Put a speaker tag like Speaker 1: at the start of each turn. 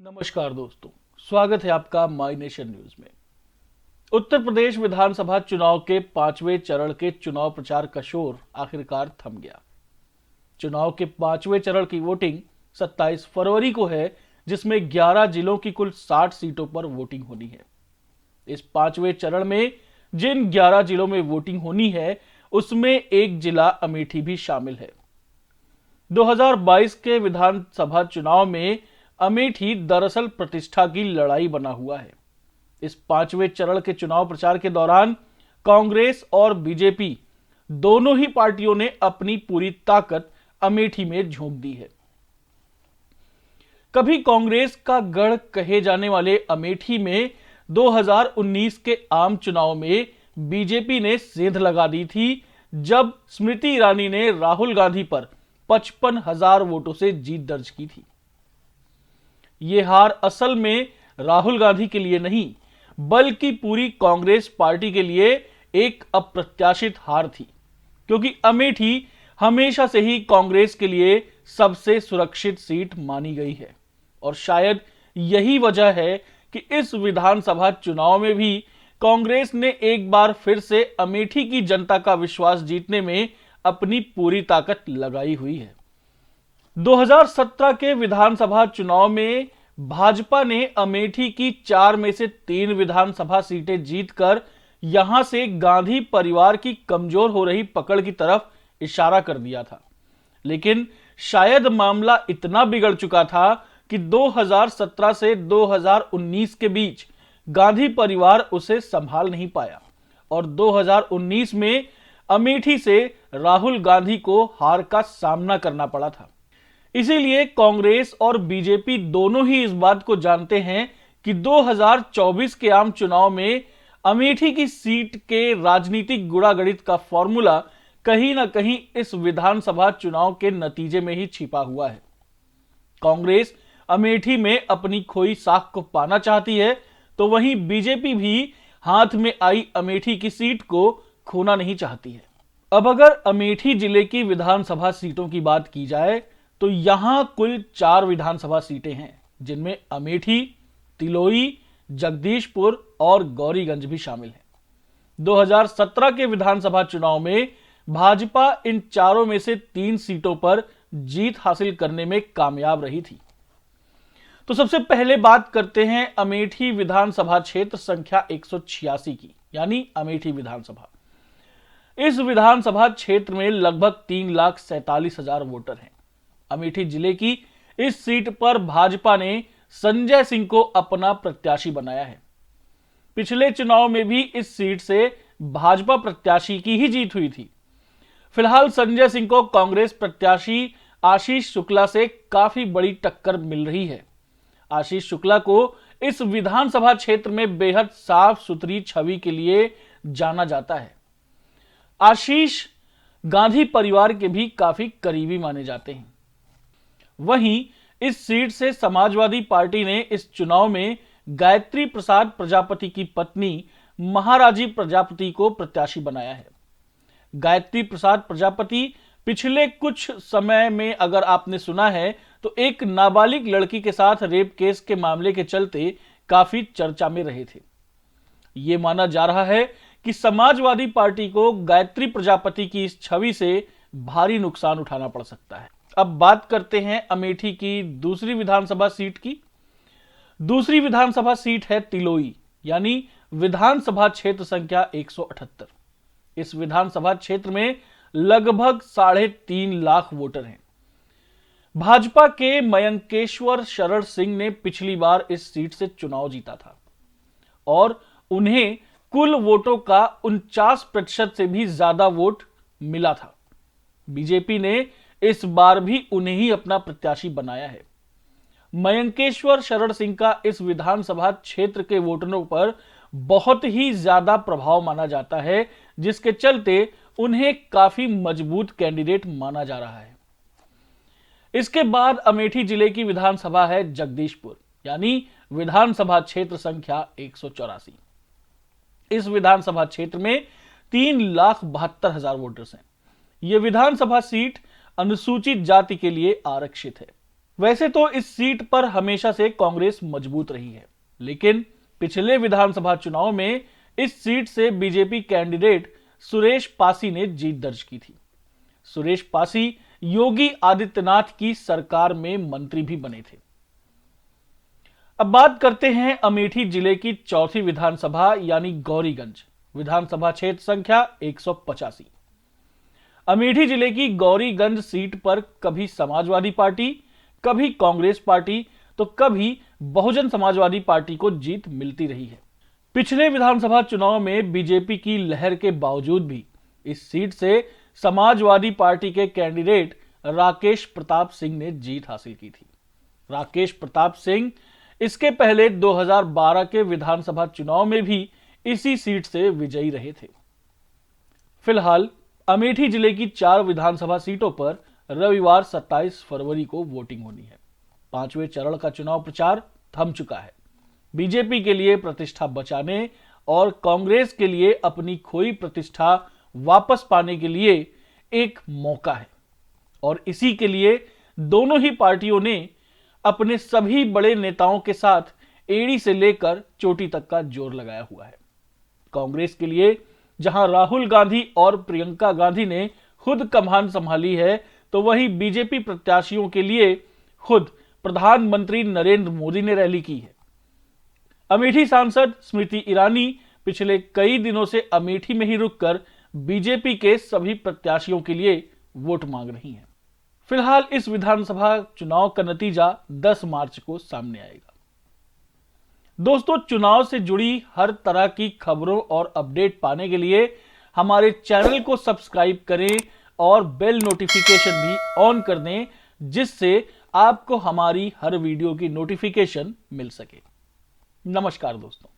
Speaker 1: नमस्कार दोस्तों, स्वागत है आपका माई नेशन न्यूज में। उत्तर प्रदेश विधानसभा चुनाव के 5वें चरण के चुनाव प्रचार का शोर आखिरकार थम गया। चुनाव के 5वें चरण की वोटिंग 27 फरवरी को है, जिसमें 11 जिलों की कुल 60 सीटों पर वोटिंग होनी है। इस 5वें चरण में जिन 11 जिलों में वोटिंग होनी है, उसमें एक जिला अमेठी भी शामिल है। 2022 के विधानसभा चुनाव में अमेठी दरअसल प्रतिष्ठा की लड़ाई बना हुआ है। इस 5वें चरण के चुनाव प्रचार के दौरान कांग्रेस और बीजेपी दोनों ही पार्टियों ने अपनी पूरी ताकत अमेठी में झोंक दी है। कभी कांग्रेस का गढ़ कहे जाने वाले अमेठी में 2019 के आम चुनाव में बीजेपी ने सेंध लगा दी थी, जब स्मृति ईरानी ने राहुल गांधी पर 55,000 वोटों से जीत दर्ज की थी। यह हार असल में राहुल गांधी के लिए नहीं, बल्कि पूरी कांग्रेस पार्टी के लिए एक अप्रत्याशित हार थी, क्योंकि अमेठी हमेशा से ही कांग्रेस के लिए सबसे सुरक्षित सीट मानी गई है। और शायद यही वजह है कि इस विधानसभा चुनाव में भी कांग्रेस ने एक बार फिर से अमेठी की जनता का विश्वास जीतने में अपनी पूरी ताकत लगाई हुई है। 2017 के विधानसभा चुनाव में भाजपा ने अमेठी की 4 में से 3 विधानसभा सीटें जीतकर यहां से गांधी परिवार की कमजोर हो रही पकड़ की तरफ इशारा कर दिया था। लेकिन शायद मामला इतना बिगड़ चुका था कि 2017 से 2019 के बीच गांधी परिवार उसे संभाल नहीं पाया और 2019 में अमेठी से राहुल गांधी को हार का सामना करना पड़ा था। इसीलिए कांग्रेस और बीजेपी दोनों ही इस बात को जानते हैं कि 2024 के आम चुनाव में अमेठी की सीट के राजनीतिक गुणागणित का फॉर्मूला कहीं ना कहीं इस विधानसभा चुनाव के नतीजे में ही छिपा हुआ है। कांग्रेस अमेठी में अपनी खोई साख को पाना चाहती है, तो वहीं बीजेपी भी हाथ में आई अमेठी की सीट को खोना नहीं चाहती है। अब अगर अमेठी जिले की विधानसभा सीटों की बात की जाए तो यहां कुल 4 विधानसभा सीटें हैं, जिनमें अमेठी, तिलोई, जगदीशपुर और गौरीगंज भी शामिल हैं। 2017 के विधानसभा चुनाव में भाजपा इन चारों में से 3 सीटों पर जीत हासिल करने में कामयाब रही थी। तो सबसे पहले बात करते हैं अमेठी विधानसभा क्षेत्र संख्या 186 की, यानी अमेठी विधानसभा। इस विधानसभा क्षेत्र में लगभग 3,47,000 वोटर हैं। अमेठी जिले की इस सीट पर भाजपा ने संजय सिंह को अपना प्रत्याशी बनाया है। पिछले चुनाव में भी इस सीट से भाजपा प्रत्याशी की ही जीत हुई थी। फिलहाल संजय सिंह को कांग्रेस प्रत्याशी आशीष शुक्ला से काफी बड़ी टक्कर मिल रही है। आशीष शुक्ला को इस विधानसभा क्षेत्र में बेहद साफ सुथरी छवि के लिए जाना जाता है। आशीष गांधी परिवार के भी काफी करीबी माने जाते हैं। वहीं इस सीट से समाजवादी पार्टी ने इस चुनाव में गायत्री प्रसाद प्रजापति की पत्नी महाराजी प्रजापति को प्रत्याशी बनाया है। गायत्री प्रसाद प्रजापति पिछले कुछ समय में, अगर आपने सुना है, तो एक नाबालिग लड़की के साथ रेप केस के मामले के चलते काफी चर्चा में रहे थे। यह माना जा रहा है कि समाजवादी पार्टी को गायत्री प्रजापति की इस छवि से भारी नुकसान उठाना पड़ सकता है। अब बात करते हैं अमेठी की दूसरी विधानसभा सीट की। दूसरी विधानसभा सीट है तिलोई, यानी विधानसभा क्षेत्र संख्या 178। इस विधानसभा क्षेत्र में लगभग 3.5 लाख वोटर हैं। भाजपा के मयंकेश्वर शरण सिंह ने पिछली बार इस सीट से चुनाव जीता था और उन्हें कुल वोटों का 49% से भी ज्यादा वोट मिला था। बीजेपी ने इस बार भी उन्हें ही अपना प्रत्याशी बनाया है। मयंकेश्वर शरण सिंह का इस विधानसभा क्षेत्र के वोटरों पर बहुत ही ज्यादा प्रभाव माना जाता है, जिसके चलते उन्हें काफी मजबूत कैंडिडेट माना जा रहा है। इसके बाद अमेठी जिले की विधानसभा है जगदीशपुर, यानी विधानसभा क्षेत्र संख्या 184। इस विधानसभा क्षेत्र में 3,72,000 वोटर्स हैं। यह विधानसभा सीट अनुसूचित जाति के लिए आरक्षित है। वैसे तो इस सीट पर हमेशा से कांग्रेस मजबूत रही है, लेकिन पिछले विधानसभा चुनाव में इस सीट से बीजेपी कैंडिडेट सुरेश पासी ने जीत दर्ज की थी। सुरेश पासी योगी आदित्यनाथ की सरकार में मंत्री भी बने थे। अब बात करते हैं अमेठी जिले की चौथी विधानसभा यानी गौरीगंज विधानसभा क्षेत्र संख्या 185। अमेठी जिले की गौरीगंज सीट पर कभी समाजवादी पार्टी, कभी कांग्रेस पार्टी, तो कभी बहुजन समाजवादी पार्टी को जीत मिलती रही है। पिछले विधानसभा चुनाव में बीजेपी की लहर के बावजूद भी इस सीट से समाजवादी पार्टी के कैंडिडेट राकेश प्रताप सिंह ने जीत हासिल की थी। राकेश प्रताप सिंह इसके पहले 2012 के विधानसभा चुनाव में भी इसी सीट से विजयी रहे थे। फिलहाल अमेठी जिले की 4 विधानसभा सीटों पर रविवार 27 फरवरी को वोटिंग होनी है। 5वें चरण का चुनाव प्रचार थम चुका है। बीजेपी के लिए प्रतिष्ठा बचाने और कांग्रेस के लिए अपनी खोई प्रतिष्ठा वापस पाने के लिए एक मौका है और इसी के लिए दोनों ही पार्टियों ने अपने सभी बड़े नेताओं के साथ एड़ी से लेकर चोटी तक का जोर लगाया हुआ है। कांग्रेस के लिए जहां राहुल गांधी और प्रियंका गांधी ने खुद कमान संभाली है, तो वहीं बीजेपी प्रत्याशियों के लिए खुद प्रधानमंत्री नरेंद्र मोदी ने रैली की है। अमेठी सांसद स्मृति ईरानी पिछले कई दिनों से अमेठी में ही रुककर बीजेपी के सभी प्रत्याशियों के लिए वोट मांग रही हैं। फिलहाल इस विधानसभा चुनाव का नतीजा 10 मार्च को सामने आएगा। दोस्तों, चुनाव से जुड़ी हर तरह की खबरों और अपडेट पाने के लिए हमारे चैनल को सब्सक्राइब करें और बेल नोटिफिकेशन भी ऑन कर दें, जिससे आपको हमारी हर वीडियो की नोटिफिकेशन मिल सके। नमस्कार दोस्तों।